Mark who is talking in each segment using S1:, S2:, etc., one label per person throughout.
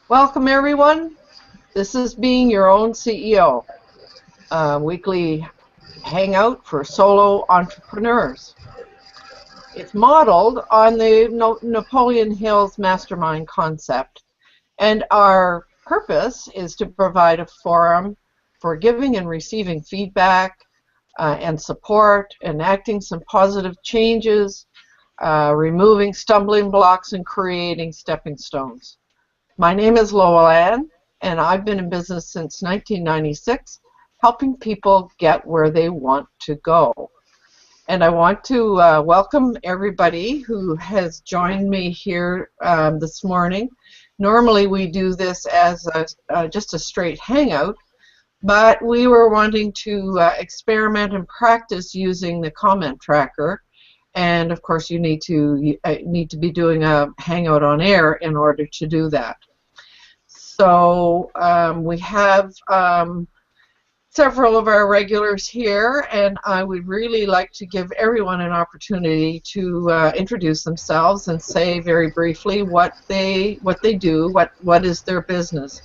S1: Welcome, everyone. This is Being Your Own CEO, a weekly hangout for solo entrepreneurs. It's modeled on the Napoleon Hill's mastermind concept, and our purpose is to provide a forum for giving and receiving feedback and support, enacting some positive changes, removing stumbling blocks, and creating stepping stones. My name is Lowell Ann, and I've been in business since 1996, helping people get where they want to go. And I want to welcome everybody who has joined me here this morning. Normally we do this as just a straight hangout, but we were wanting to experiment and practice using the comment tracker. And of course you need to be doing a Hangout on Air in order to do that. So we have several of our regulars here, and I would really like to give everyone an opportunity to introduce themselves and say very briefly what they do, what is their business.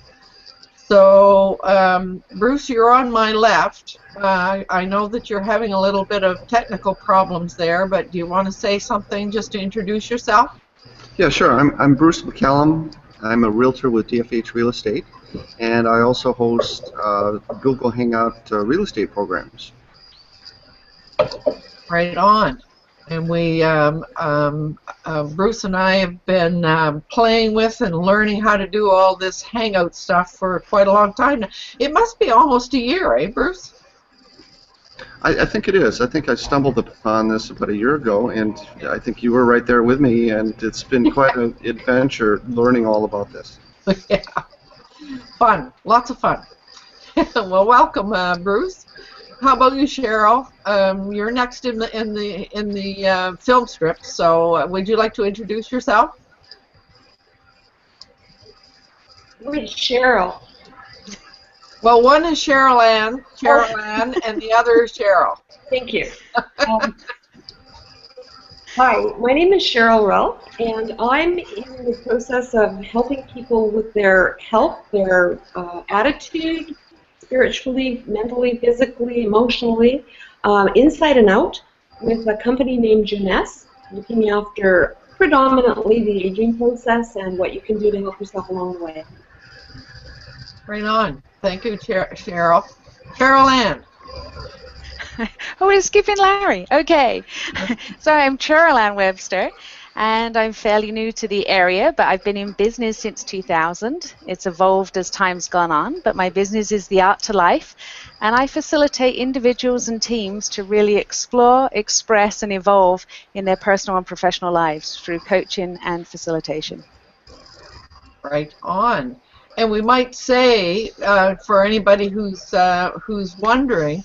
S1: So Bruce, you're on my left. I know that you're having a little bit of technical problems there, but do you want to say something just to introduce yourself?
S2: Yeah, sure. I'm Bruce McCallum. I'm a realtor with DFH Real Estate, and I also host Google Hangout real estate programs.
S1: Right on. And we, Bruce and I have been playing with and learning how to do all this Hangout stuff for quite a long time now. It must be almost a year, eh, Bruce?
S2: I think it is. I think I stumbled upon this about a year ago, and I think you were right there with me, and it's been quite an adventure learning all about this.
S1: Yeah. Fun. Lots of fun. Well, welcome, Bruce. How about you, Cheryl? You're next in the film script, so would you like to introduce yourself?
S3: Which Cheryl?
S1: Well, one is Cheryl Ann, and the other is Cheryl.
S3: Thank you. Hi, my name is Cheryl Rull, and I'm in the process of helping people with their health, their attitude, spiritually, mentally, physically, emotionally, inside and out, with a company named Jeunesse, looking after predominantly the aging process and what you can do to help yourself along the way.
S1: Right on. Thank you, Cheryl. Cheryl Ann.
S4: Oh, we're skipping Larry. Okay. So I'm Cheryl Ann Webster, and I'm fairly new to the area, but I've been in business since 2000. It's evolved as time's gone on, but my business is The Art to Life, and I facilitate individuals and teams to really explore, express, and evolve in their personal and professional lives through coaching and facilitation.
S1: Right on. And we might say, for anybody who's wondering,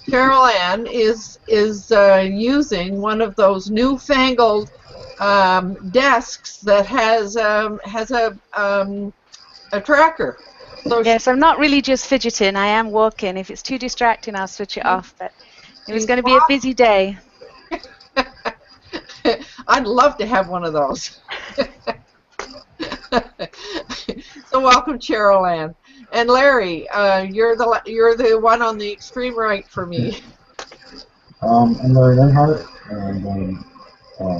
S1: Carol Ann is using one of those newfangled desks that has a tracker. So
S4: yes, I'm not really just fidgeting. I am walking. If it's too distracting, I'll switch it off. But it was going to be a busy day.
S1: I'd love to have one of those. So welcome, Cheryl Ann. And Larry, you're the one on the extreme right for me.
S5: I'm Larry Earnhardt, and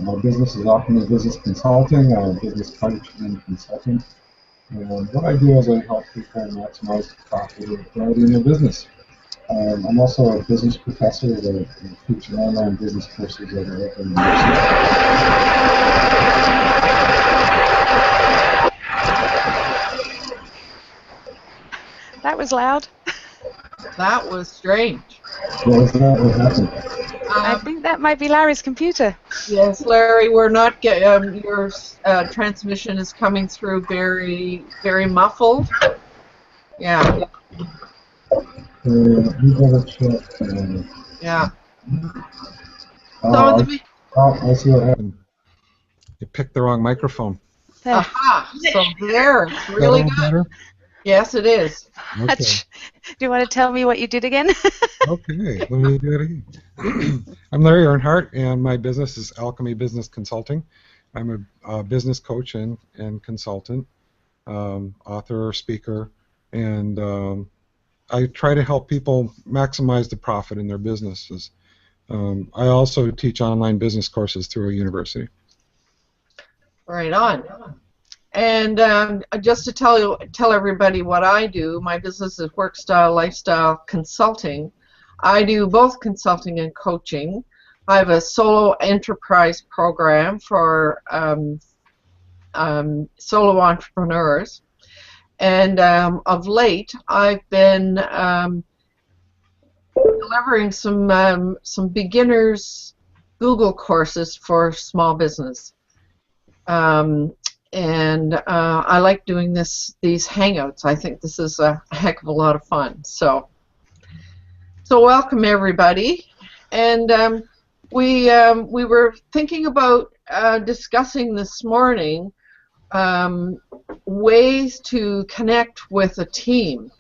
S5: my business is Alchemy Business Consulting. I'm a business coach and consultant. And what I do is I help people maximize profitability in their business. I'm also a business professor that teaches online business courses at a local university.
S4: That was loud.
S1: That was strange.
S5: What was that? What happened?
S4: I think that might be Larry's computer.
S1: Yes, Larry, we're not getting your transmission is coming through very, very muffled. Yeah.
S5: You better check.
S1: Yeah.
S5: I see what happened.
S6: You picked the wrong microphone.
S4: There.
S1: Aha! So there, it's really good.
S5: Better?
S1: Yes, it is.
S6: Okay.
S4: Do you want to tell me what you did again?
S6: Okay, let me do it again. I'm Larry Earnhardt, and my business is Alchemy Business Consulting. I'm a business coach and consultant, author, speaker, and I try to help people maximize the profit in their businesses. I also teach online business courses through a university.
S1: Right on. And just to tell everybody what I do, my business is Work Style Lifestyle Consulting. I do both consulting and coaching. I have a solo enterprise program for solo entrepreneurs. And of late, I've been delivering some beginners Google courses for small business. And I like doing these Hangouts. I think this is a heck of a lot of fun. So welcome everybody. And we were thinking about discussing this morning ways to connect with a team.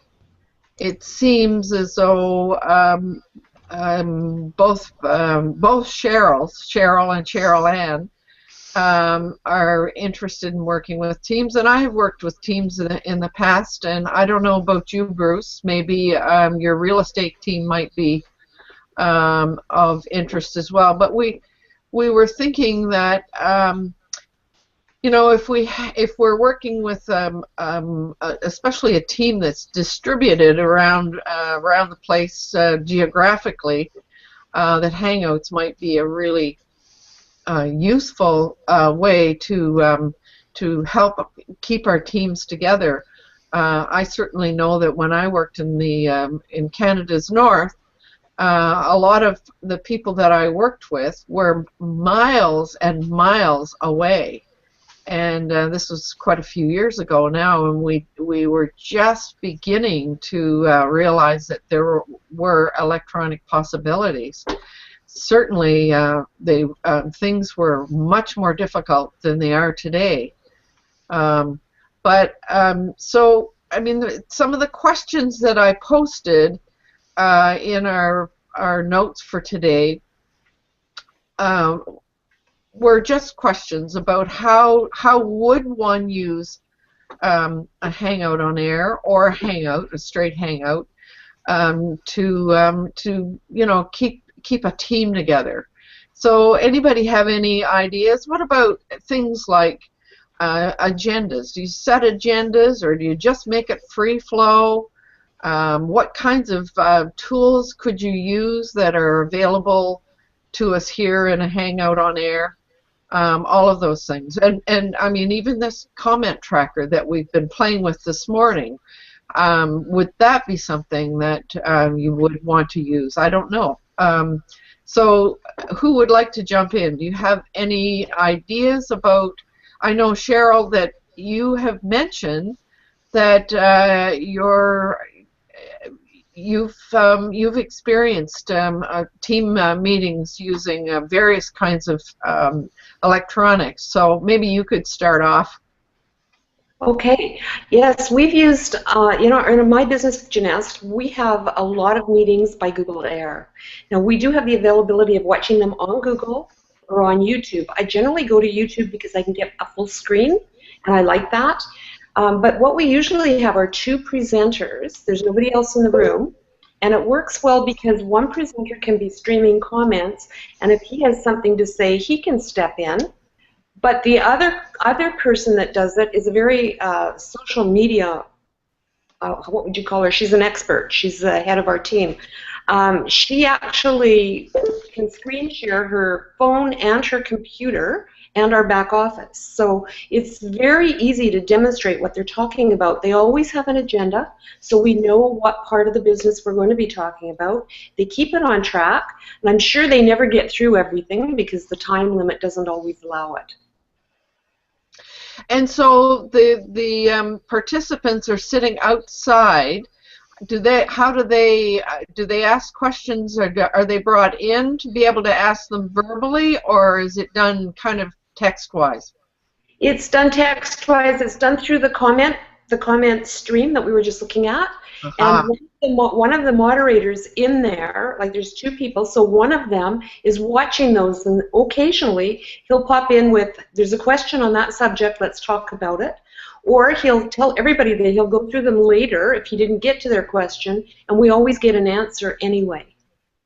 S1: It seems as though both Cheryl and Cheryl Ann, are interested in working with teams, and I have worked with teams in the past, and I don't know about you, Bruce. Maybe your real estate team might be of interest as well. But we were thinking that you know, if we're working with especially a team that's distributed around the place geographically, that Hangouts might be a really useful way to help keep our teams together. I certainly know that when I worked in Canada's North, a lot of the people that I worked with were miles and miles away, and this was quite a few years ago now, and we were just beginning to realize that there were electronic possibilities. Certainly, things were much more difficult than they are today. So, I mean, some of the questions that I posted in our notes for today were just questions about how would one use a Hangout on Air or a Hangout, a straight Hangout, to you know, keep a team together. So anybody have any ideas? What about things like agendas? Do you set agendas, or do you just make it free flow? What kinds of tools could you use that are available to us here in a Hangout on Air? All of those things. And I mean, even this comment tracker that we've been playing with this morning, would that be something that you would want to use? I don't know. So who would like to jump in? Do you have any ideas about, I know, Cheryl, that you have mentioned that you've experienced team meetings using various kinds of electronics. So maybe you could start off.
S3: Okay. Yes, we've used, you know, in my business, Jeanette, we have a lot of meetings by Google Air. Now, we do have the availability of watching them on Google or on YouTube. I generally go to YouTube because I can get a full screen, and I like that. But what we usually have are two presenters. There's nobody else in the room. And it works well because one presenter can be streaming comments, and if he has something to say, he can step in. But the other person that does it is a very social media, what would you call her? She's an expert. She's the head of our team. She actually can screen share her phone and her computer and our back office. So it's very easy to demonstrate what they're talking about. They always have an agenda, so we know what part of the business we're going to be talking about. They keep it on track, and I'm sure they never get through everything because the time limit doesn't always allow it.
S1: And so the participants are sitting outside. Do they ask questions, or are they brought in to be able to ask them verbally, or is it done kind of text-wise?
S3: It's done text-wise. It's done through the comment the comment stream that we were just looking at.
S1: Uh-huh.
S3: And one of the moderators in there, like there's two people, so one of them is watching those, and occasionally he'll pop in with, there's a question on that subject, let's talk about it. Or he'll tell everybody that he'll go through them later if he didn't get to their question, and we always get an answer anyway.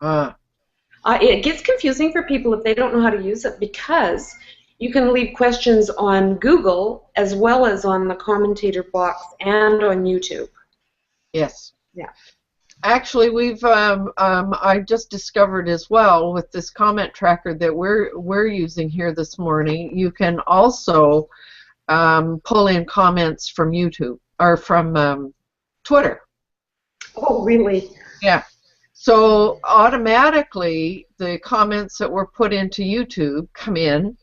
S3: It gets confusing for people if they don't know how to use it, because you can leave questions on Google as well as on the commentator box and on YouTube.
S1: Yes.
S3: Yeah.
S1: Actually, I just discovered as well with this comment tracker that we're using here this morning. You can also pull in comments from YouTube or from Twitter.
S3: Oh, really?
S1: Yeah. So automatically, the comments that were put into YouTube come in.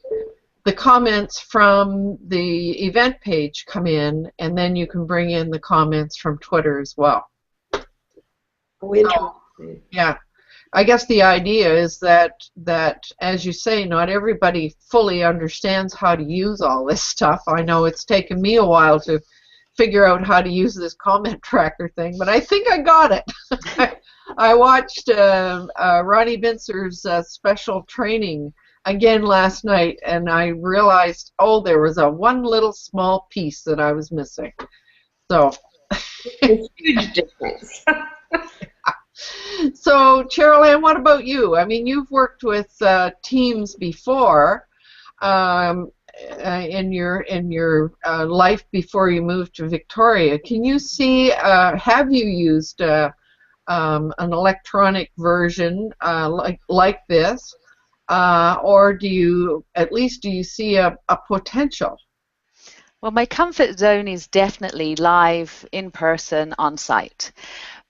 S1: The comments from the event page come in, and then you can bring in the comments from Twitter as well.
S3: Oh, interesting.
S1: Yeah. I guess the idea is that, as you say, not everybody fully understands how to use all this stuff. I know it's taken me a while to figure out how to use this comment tracker thing, but I think I got it. I watched Ronnie Bincer's special training again last night, and I realized, oh, there was one little small piece that I was missing. So,
S3: It's a huge difference.
S1: So, Cheryl Ann, what about you? I mean, you've worked with teams before in your life before you moved to Victoria. Can you see? Have you used an electronic version like this? Or do you see a potential?
S4: Well, my comfort zone is definitely live, in person, on site.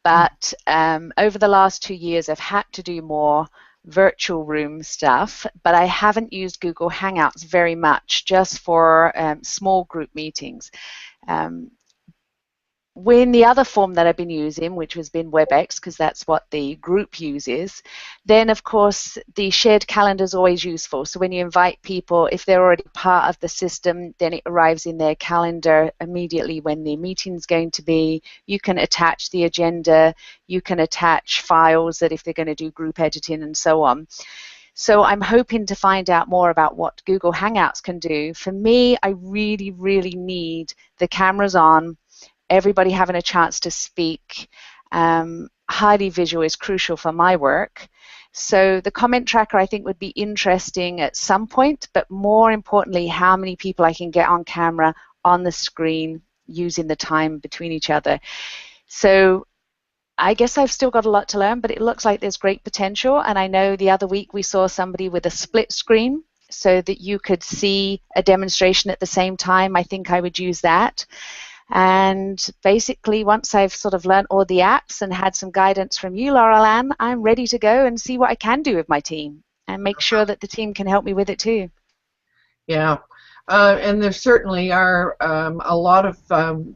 S4: But over the last 2 years, I've had to do more virtual room stuff, but I haven't used Google Hangouts very much, just for small group meetings. When the other form that I've been using, which has been WebEx, because that's what the group uses, then of course the shared calendar is always useful. So when you invite people, if they're already part of the system, then it arrives in their calendar immediately when the meeting's going to be. You can attach the agenda, you can attach files that if they're going to do group editing and so on. So I'm hoping to find out more about what Google Hangouts can do. For me, I really, really need the cameras on, everybody having a chance to speak. Highly visual is crucial for my work. So the comment tracker, I think, would be interesting at some point, but more importantly, how many people I can get on camera on the screen using the time between each other. So I guess I've still got a lot to learn, but it looks like there's great potential. And I know the other week we saw somebody with a split screen so that you could see a demonstration at the same time. I think I would use that. And basically, once I've sort of learned all the apps and had some guidance from you, Laurel Ann, I'm ready to go and see what I can do with my team and make sure that the team can help me with it too.
S1: Yeah, and there certainly are a lot of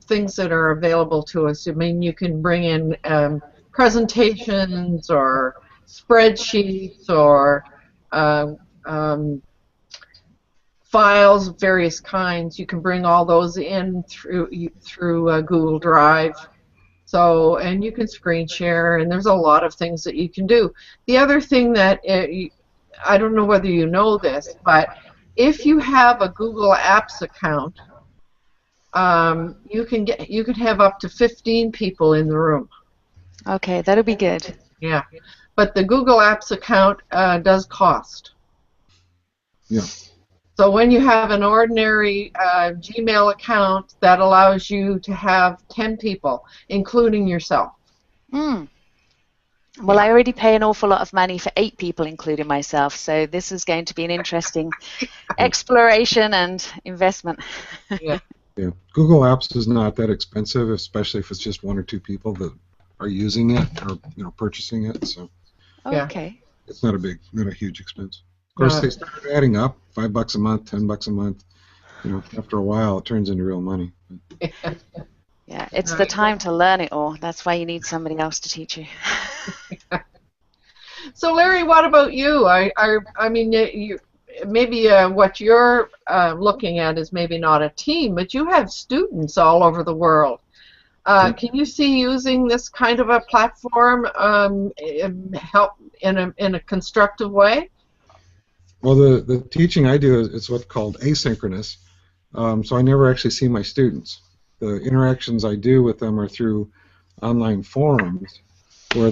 S1: things that are available to us. I mean, you can bring in presentations or spreadsheets or files of various kinds. You can bring all those in through Google Drive. So, and you can screen share, and there's a lot of things that you can do. The other thing that I don't know whether you know this, but if you have a Google Apps account, you can have up to 15 people in the room.
S4: Okay, that'll be good.
S1: Yeah, but the Google Apps account does cost.
S6: Yeah.
S1: So when you have an ordinary Gmail account, that allows you to have 10 people, including yourself.
S4: Well, yeah. I already pay an awful lot of money for 8 people, including myself, so this is going to be an interesting exploration and investment.
S1: Yeah.
S6: Yeah. Google Apps is not that expensive, especially if it's just 1 or 2 people that are using it or purchasing it. So
S4: okay.
S6: It's not a huge expense. Of course, they start adding up, $5 a month, $10 a month. After a while, it turns into real money.
S4: Yeah, it's the time to learn it all. That's why you need somebody else to teach you.
S1: So, Larry, what about you? I mean, maybe what you're looking at is maybe not a team, but you have students all over the world. Can you see using this kind of a platform help in a constructive way?
S6: Well, the teaching I do is what's called asynchronous, so I never actually see my students. The interactions I do with them are through online forums, where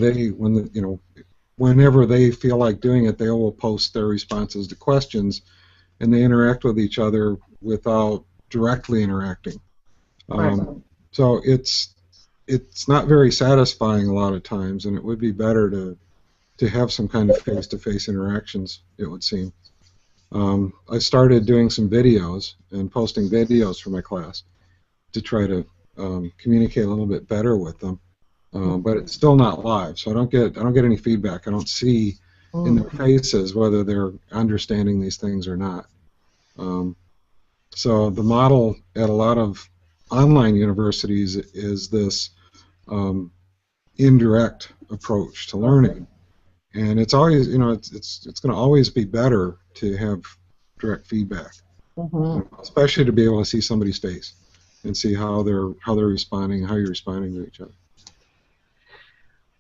S6: whenever they feel like doing it, they will post their responses to questions, and they interact with each other without directly interacting.
S1: Right.
S6: So it's not very satisfying a lot of times, and it would be better to have some kind of face-to-face interactions, it would seem. I started doing some videos and posting videos for my class to try to communicate a little bit better with them, but it's still not live, so I don't get any feedback. I don't see in their faces whether they're understanding these things or not. So the model at a lot of online universities is this indirect approach to learning, and it's always, it's going to always be better to have direct feedback, especially to be able to see somebody's face and see how they're responding, how you're responding to each other.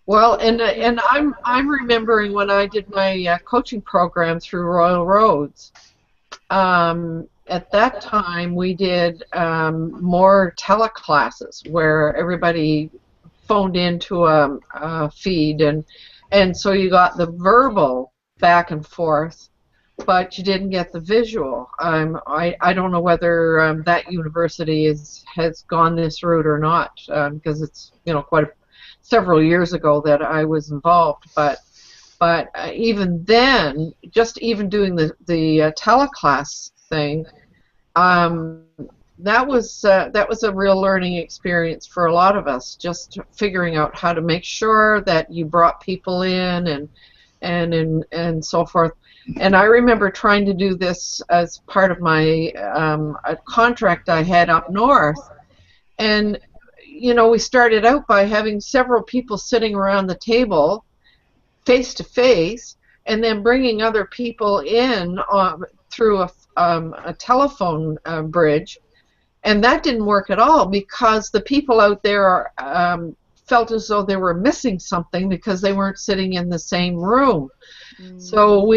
S1: Well, and I'm remembering when I did my coaching program through Royal Roads. At that time, we did more teleclasses where everybody phoned into a feed, and so you got the verbal back and forth, but you didn't get the visual. I don't know whether that university has gone this route or not, because it's several years ago that I was involved, but even then, just even doing the teleclass thing, that was a real learning experience for a lot of us. Just figuring out how to make sure that you brought people in and so forth. And I remember trying to do this as part of my a contract I had up north, and we started out by having several people sitting around the table face to face, and then bringing other people in through a telephone bridge, and that didn't work at all because the people out there felt as though they were missing something because they weren't sitting in the same room. So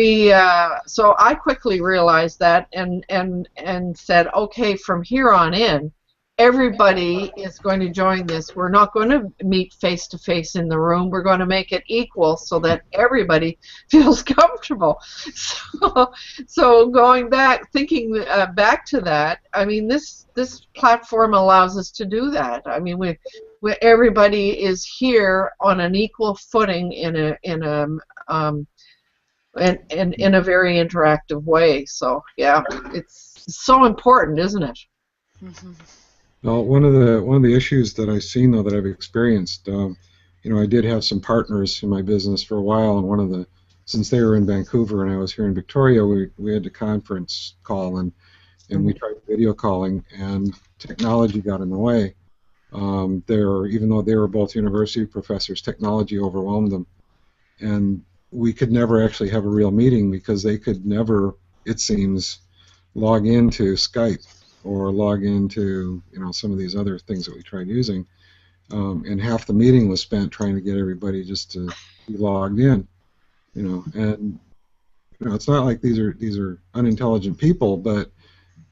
S1: so I quickly realized that and said, okay, from here on in, everybody is going to join this. We're not going to meet face to face in the room. We're going to make it equal so that everybody feels comfortable. So going back, thinking back to that, I mean, this platform allows us to do that. I mean, everybody is here on an equal footing in a very interactive way. So yeah, it's so important, isn't it?
S6: Well, one of the issues that I've seen, though, that I've experienced, I did have some partners in my business for a while, and since they were in Vancouver and I was here in Victoria, we had to conference call, and we tried video calling, and technology got in the way. Even though they were both university professors, technology overwhelmed them, and we could never actually have a real meeting because they could never, it seems, log into Skype or log into some of these other things that we tried using, and half the meeting was spent trying to get everybody just to be logged in, and it's not like these are unintelligent people, but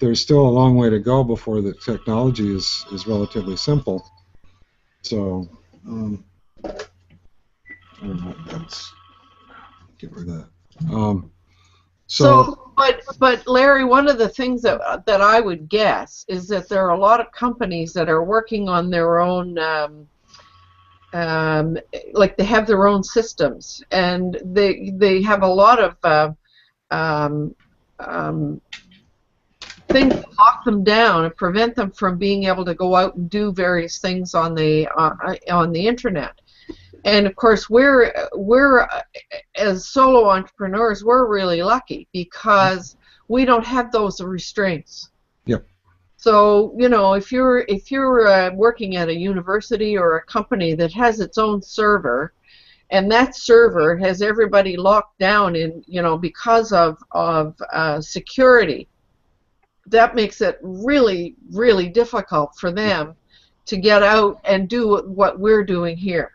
S6: there's still a long way to go before the technology is relatively simple. So I don't know, let's get rid of that.
S1: But Larry, one of the things that I would guess is that there are a lot of companies that are working on their own, like they have their own systems, and they have a lot of things that lock them down and prevent them from being able to go out and do various things on the internet. And of course, we're as solo entrepreneurs, we're really lucky because we don't have those restraints.
S6: Yep.
S1: So if you're working at a university or a company that has its own server, and that server has everybody locked down in, because of security. That makes it really, really difficult for them to get out and do what we're doing here.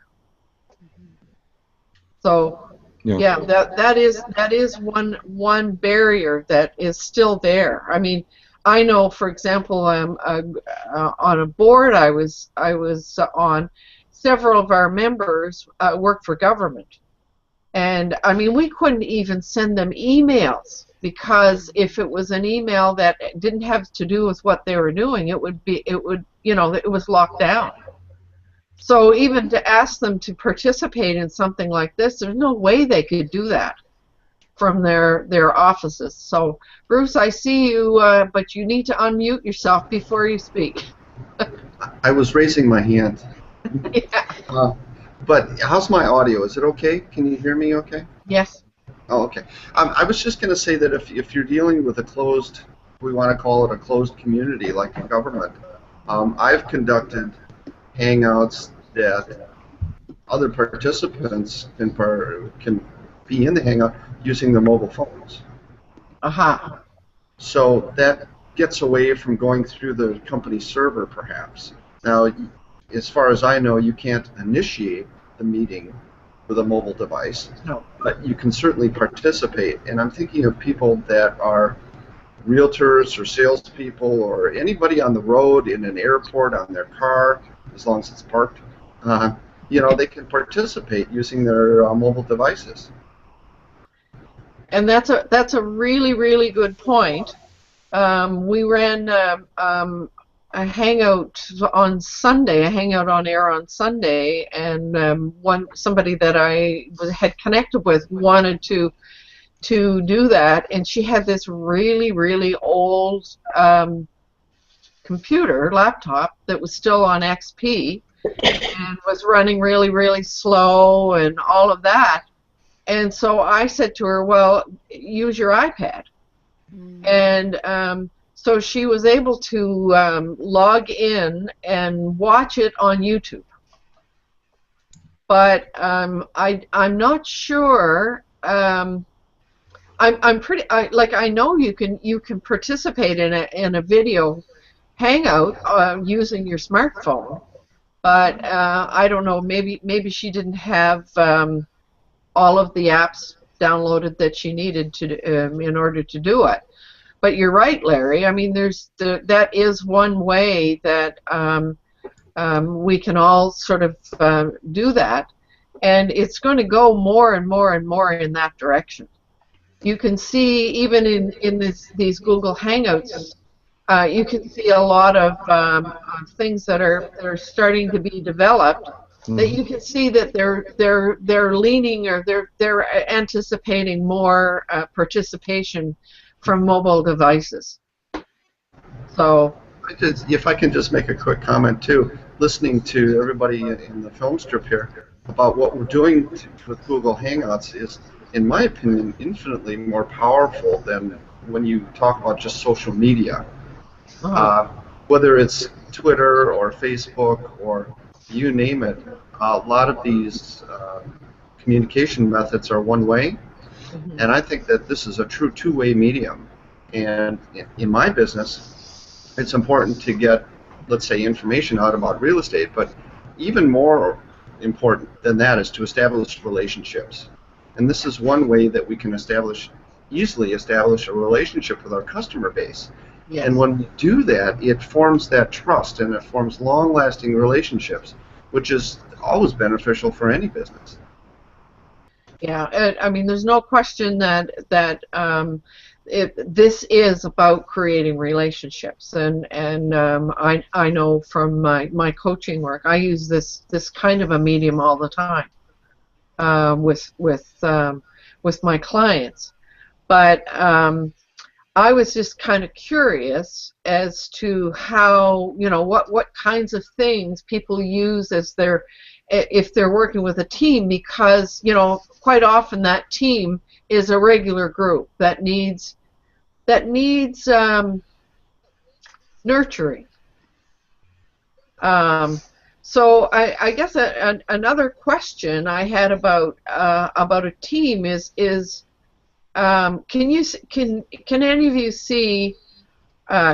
S1: So, yeah, that is one barrier that is still there. I mean, I know, for example, on a board I was on. Several of our members work for government, and I mean, we couldn't even send them emails, because if it was an email that didn't have to do with what they were doing, it was locked down. So even to ask them to participate in something like this, there's no way they could do that from their offices. So, Bruce, I see you, but you need to unmute yourself before you speak.
S2: I was raising my hand.
S1: Yeah.
S2: But how's my audio? Is it okay? Can you hear me okay?
S1: Yes.
S2: Oh, okay. I was just going to say that if you're dealing with a closed, we want to call it a closed community like a government, I've conducted Hangouts that other participants can be in the Hangout using their mobile phones.
S1: Aha.
S2: So that gets away from going through the company server, perhaps. Now, as far as I know, you can't initiate the meeting with a mobile device,
S1: No.
S2: but you can certainly participate. And I'm thinking of people that are realtors or salespeople or anybody on the road, in an airport, on their car, as long as it's parked. They can participate using their mobile devices.
S1: And that's a really, really good point. We ran a hangout on Sunday, a Hangout On Air on Sunday, and somebody that I had connected with wanted to do that, and she had this really, really old laptop that was still on XP and was running really, really slow and all of that. And so I said to her, well, use your iPad. And so she was able to log in and watch it on YouTube. But I'm not sure. I'm pretty I know you can participate in a video hangout using your smartphone, but I don't know. Maybe she didn't have all of the apps downloaded that she needed to in order to do it. But you're right, Larry. I mean, that is one way that we can all sort of do that, and it's going to go more and more and more in that direction. You can see even in these Google Hangouts, you can see a lot of things that are starting to be developed. That you can see that they're leaning, or they're anticipating more participation from mobile devices. So,
S2: if I can just make a quick comment too, listening to everybody in the film strip here about what we're doing with Google Hangouts is, in my opinion, infinitely more powerful than when you talk about just social media. Whether it's Twitter or Facebook or you name it, a lot of these communication methods are one way. And I think that this is a true two-way medium. And in my business, it's important to get, let's say, information out about real estate, but even more important than that is to establish relationships. And this is one way that we can easily establish a relationship with our customer base.
S1: yes.
S2: And when we do that, it forms that trust, and it forms long-lasting relationships, which is always beneficial for any business.
S1: Yeah, I mean, there's no question that this is about creating relationships, and I know from my coaching work, I use this kind of a medium all the time with my clients. But I was just kind of curious as to how, what kinds of things people use if they're working with a team, because quite often that team is a regular group that needs nurturing. So I guess another question I had about a team is can any of you see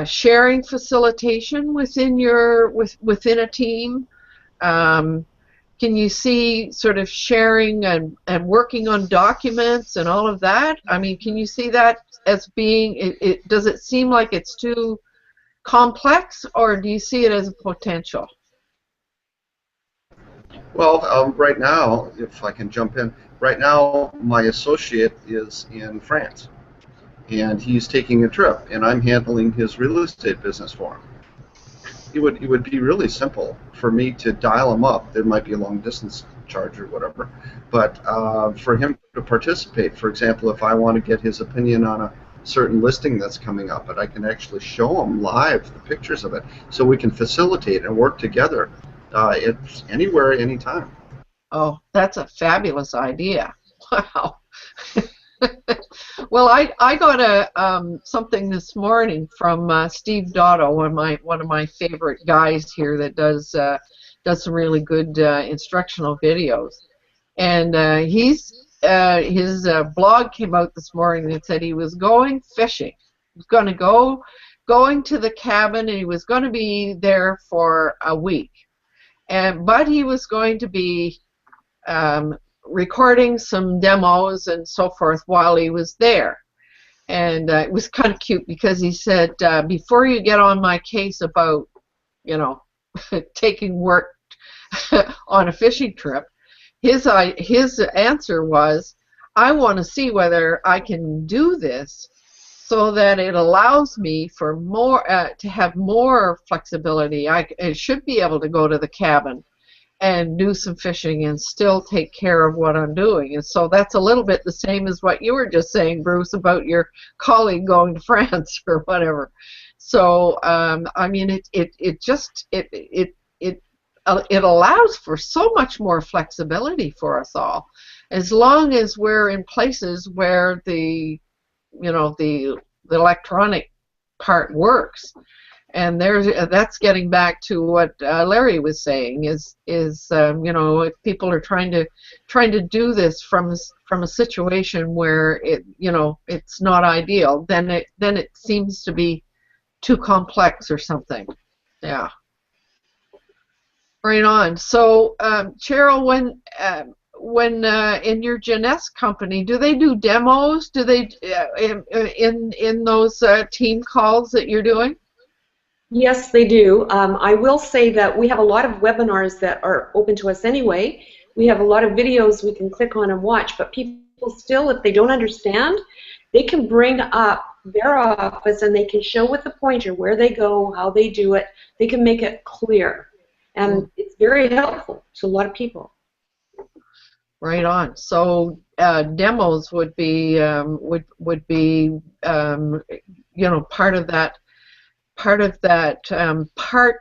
S1: sharing facilitation within a team? Can you see sort of sharing and working on documents and all of that? I mean, can you see that as being, does it seem like it's too complex, or do you see it as a potential?
S2: Well, right now, if I can jump in, right now my associate is in France, and he's taking a trip, and I'm handling his real estate business for him. It would be really simple for me to dial him up. There might be a long distance charge or whatever, but for him to participate, for example, if I want to get his opinion on a certain listing that's coming up, and I can actually show him live the pictures of it, so we can facilitate and work together. It's anywhere, anytime.
S1: Oh, that's a fabulous idea. Wow. Well, I got something this morning from Steve Dotto, one of my favorite guys here that does some really good instructional videos, and his blog came out this morning that said he was going fishing. He was going to going to the cabin, and he was going to be there for a week, but he was going to be recording some demos and so forth while he was there. And it was kind of cute because he said, before you get on my case about, taking work on a fishing trip, his answer was, I want to see whether I can do this so that it allows me for more to have more flexibility. I should be able to go to the cabin and do some fishing and still take care of what I'm doing. And so that's a little bit the same as what you were just saying, Bruce, about your colleague going to France or whatever. So I mean, it allows for so much more flexibility for us all, as long as we're in places where the electronic part works. And that's getting back to what Larry was saying. Is if people are trying to do this from a situation where it's not ideal, then it seems to be too complex or something. Yeah. Right on. So Cheryl, when in your Jeunesse company, do they do demos? Do they in those team calls that you're doing?
S3: Yes, they do. I will say that we have a lot of webinars that are open to us anyway. We have a lot of videos we can click on and watch, but people still, if they don't understand, they can bring up their office and they can show with the pointer where they go, how they do it. They can make it clear. And it's very helpful to a lot of people.
S1: Right on. So demos would be part of that part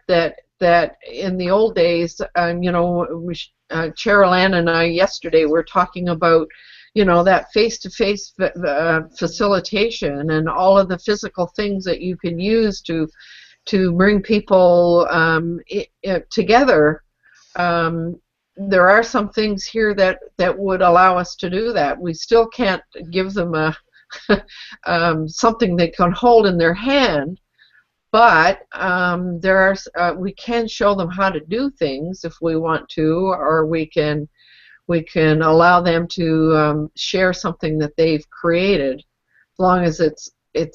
S1: that in the old days, Cheryl Ann and I yesterday were talking about, that face-to-face facilitation and all of the physical things that you can use to bring people together. There are some things here that would allow us to do that. We still can't give them something they can hold in their hand, but we can show them how to do things if we want to, or we can allow them to share something that they've created, as long as it's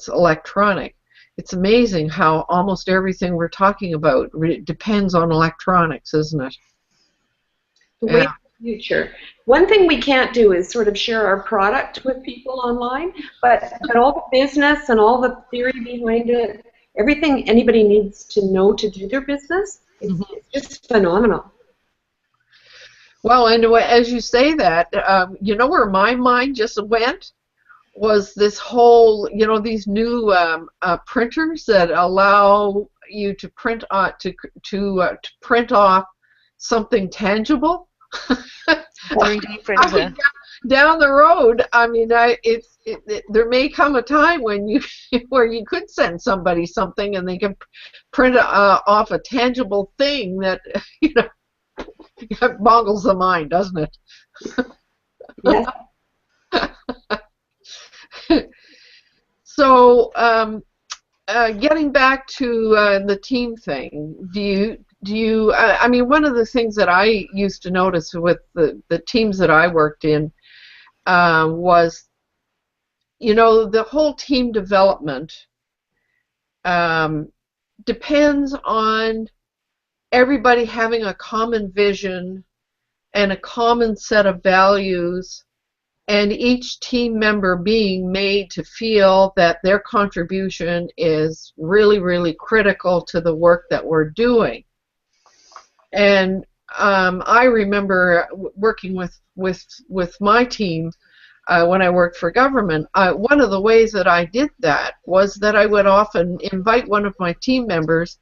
S1: electronic. It's amazing how almost everything we're talking about depends on electronics, isn't it?
S3: The way of the future. One thing we can't do is sort of share our product with people online, but all the business and all the theory behind it, everything anybody needs to know to do their business, it's just phenomenal.
S1: Well, and as you say that, where my mind just went was this whole, these new printers that allow you to print to print off something tangible.
S4: 3D printer.
S1: I mean, down the road, I mean, there may come a time when where you could send somebody something and they can print off a tangible thing that It boggles the mind, doesn't it?
S3: Yes.
S1: So, getting back to the team thing, I mean, one of the things that I used to notice with the teams that I worked in was, you know, the whole team development depends on everybody having a common vision and a common set of values, and each team member being made to feel that their contribution is really, really critical to the work that we're doing. And I remember working with my team when I worked for government. One of the ways that I did that was that I would often invite one of my team members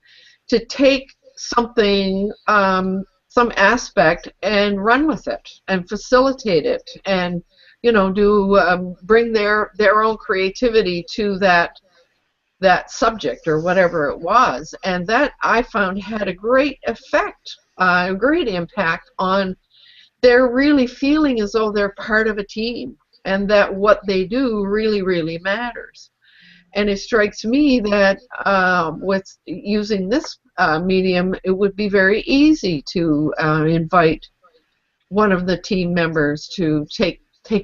S1: to take something, some aspect, and run with it and facilitate it, and you know, bring their own creativity to that subject or whatever it was, and that I found had a great effect, a great impact on their really feeling as though they're part of a team and that what they do really, really matters. And it strikes me that with using this medium, it would be very easy to invite one of the team members to take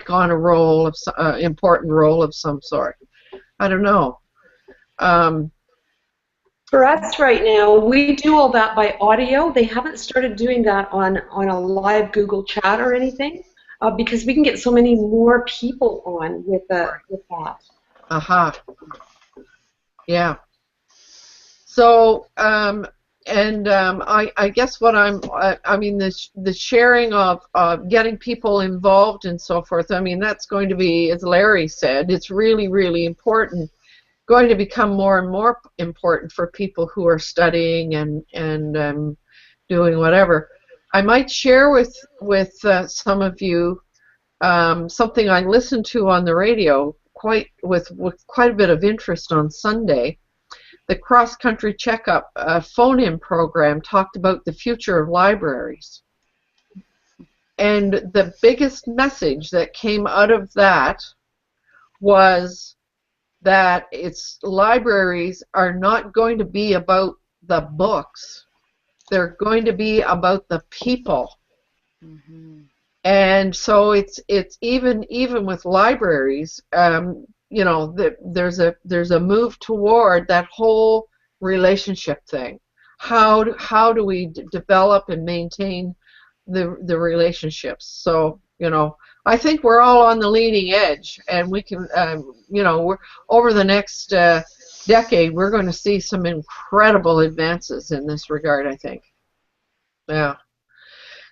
S1: on a role of important role of some sort. I don't know.
S3: For us right now, we do all that by audio. They haven't started doing that on a live Google chat or anything because we can get so many more people on with that.
S1: Aha. Yeah. So, I guess what I mean, the sharing of getting people involved and so forth, I mean, that's going to be, as Larry said, it's really, really important, going to become more and more important for people who are studying and doing whatever. I might share with some of you something I listened to on the radio with quite a bit of interest on Sunday. The Cross Country Checkup phone-in program talked about the future of libraries. And the biggest message that came out of that was that libraries are not going to be about the books. They're going to be about the people. Mm-hmm. And so it's even with libraries, you know, there's a move toward that whole relationship thing. How do we develop and maintain the relationships? So, you know, I think we're all on the leading edge, and we can, you know, over the next decade, we're going to see some incredible advances in this regard, I think. Yeah.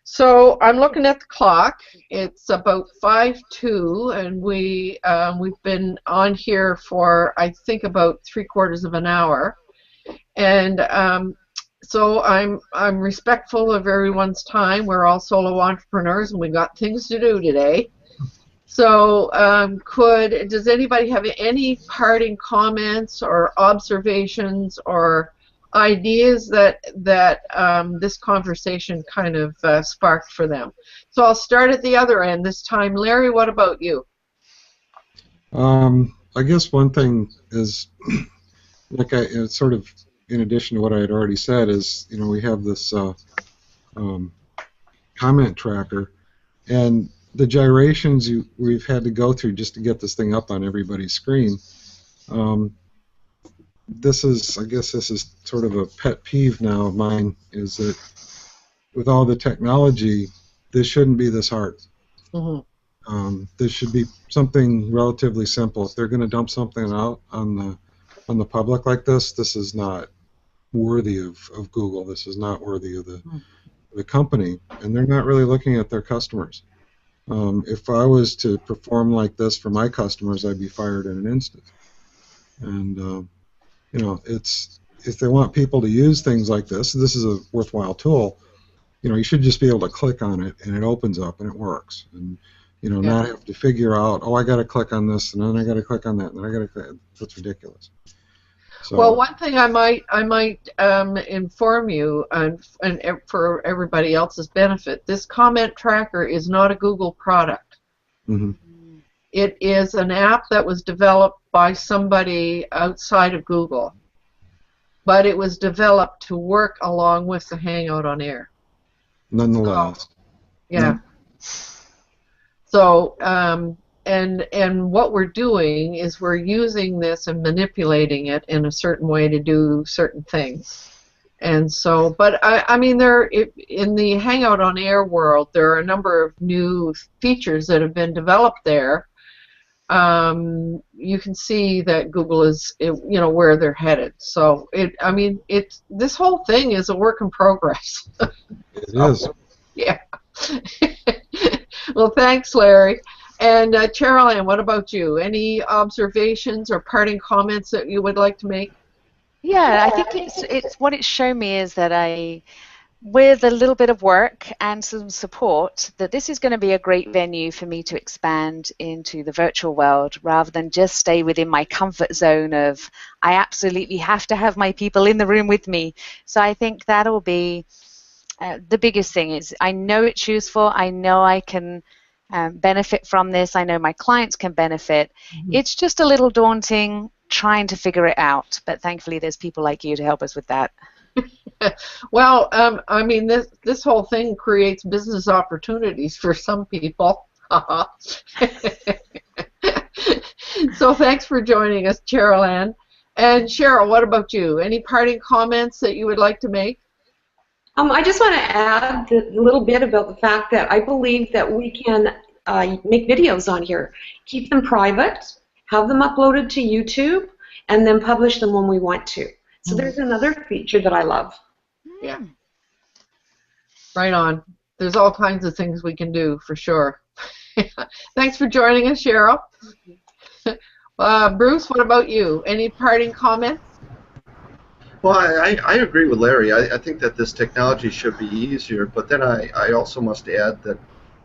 S1: So I'm looking at the clock. It's about 5:02, and we've been on here for, I think, about 3/4 of an hour, and so I'm respectful of everyone's time. We're all solo entrepreneurs, and we got things to do today. So does anybody have any parting comments or observations or ideas that this conversation kind of sparked for them? So I'll start at the other end this time. Larry, what about you?
S6: I guess one thing is, like it's sort of in addition to what I had already said, is, you know, we have this comment tracker, and the gyrations we've had to go through just to get this thing up on everybody's screen. I guess this is sort of a pet peeve now of mine, is that with all the technology, this shouldn't be this hard. Mm-hmm. This should be something relatively simple. If they're going to dump something out on the public like this is not worthy of Google. This is not worthy of the company, and they're not really looking at their customers. If I was to perform like this for my customers, I'd be fired in an instant. And you know, if they want people to use things like this is a worthwhile tool. You know, you should just be able to click on it and it opens up and it works. And you know, not have to figure out, oh, I got to click on this and then I got to click on that and then I got to click. That's ridiculous.
S1: Well,
S6: So
S1: one thing I might inform you, and for everybody else's benefit, this comment tracker is not a Google product.
S6: mhm.
S1: It is an app that was developed by somebody outside of Google, but it was developed to work along with the Hangout on Air.
S6: Nonetheless,
S1: Yeah. So, and what we're doing is we're using this and manipulating it in a certain way to do certain things. And so, but I mean, in the Hangout on Air world, there are a number of new features that have been developed there. You can see that Google is, where they're headed. So, I mean, this whole thing is a work in progress.
S6: it is.
S1: Yeah. Well, thanks, Larry. And Cheryl-Ann, what about you? Any observations or parting comments that you would like to make?
S4: Yeah, I think it's what it's shown me is that with a little bit of work and some support, that this is going to be a great venue for me to expand into the virtual world rather than just stay within my comfort zone of I absolutely have to have my people in the room with me. So I think that'll be the biggest thing is I know it's useful. I know I can benefit from this. I know my clients can benefit. It's just a little daunting trying to figure it out, but thankfully there's people like you to help us with that.
S1: Well, I mean, this whole thing creates business opportunities for some people. So thanks for joining us, Cheryl-Ann. And Cheryl, what about you? Any parting comments that you would like to make?
S3: I just want to add a little bit about the fact that I believe that we can make videos on here, keep them private, have them uploaded to YouTube, and then publish them when we want to. So there's another feature that I love.
S1: Yeah. Right on. There's all kinds of things we can do, for sure. Thanks for joining us, Cheryl. Bruce, what about you? Any parting comments?
S2: Well, I agree with Larry. I think that this technology should be easier, but then I also must add that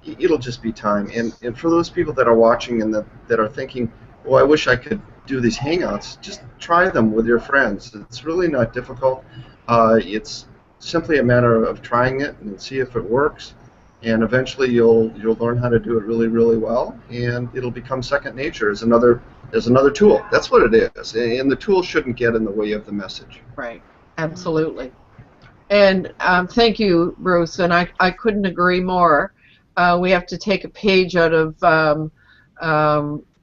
S2: it'll just be time. And for those people that are watching and that are thinking, oh, I wish I could do these Hangouts, just try them with your friends. It's really not difficult. It's simply a matter of trying it and see if it works. And eventually you'll learn how to do it really, really well, and it'll become second nature as another tool. That's what it is, and the tool shouldn't get in the way of the message.
S1: Right, absolutely. And thank you, Bruce, and I couldn't agree more. We have to take a page out of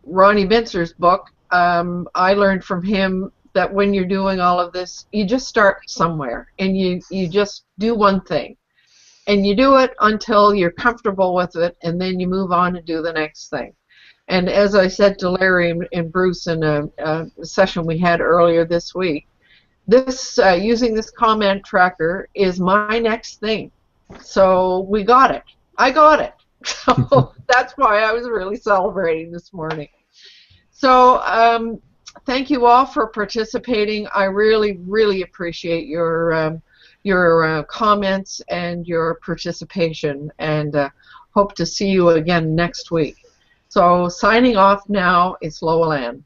S1: Ronnie Bintzer's book. I learned from him that when you're doing all of this, you just start somewhere, and you just do one thing. And you do it until you're comfortable with it, and then you move on and do the next thing. And as I said to Larry and Bruce in a session we had earlier this week, using this comment tracker is my next thing. So we got it. I got it. So that's why I was really celebrating this morning. So thank you all for participating. I really, really appreciate your comments and your participation, and hope to see you again next week. So signing off now, it's Lola Ann.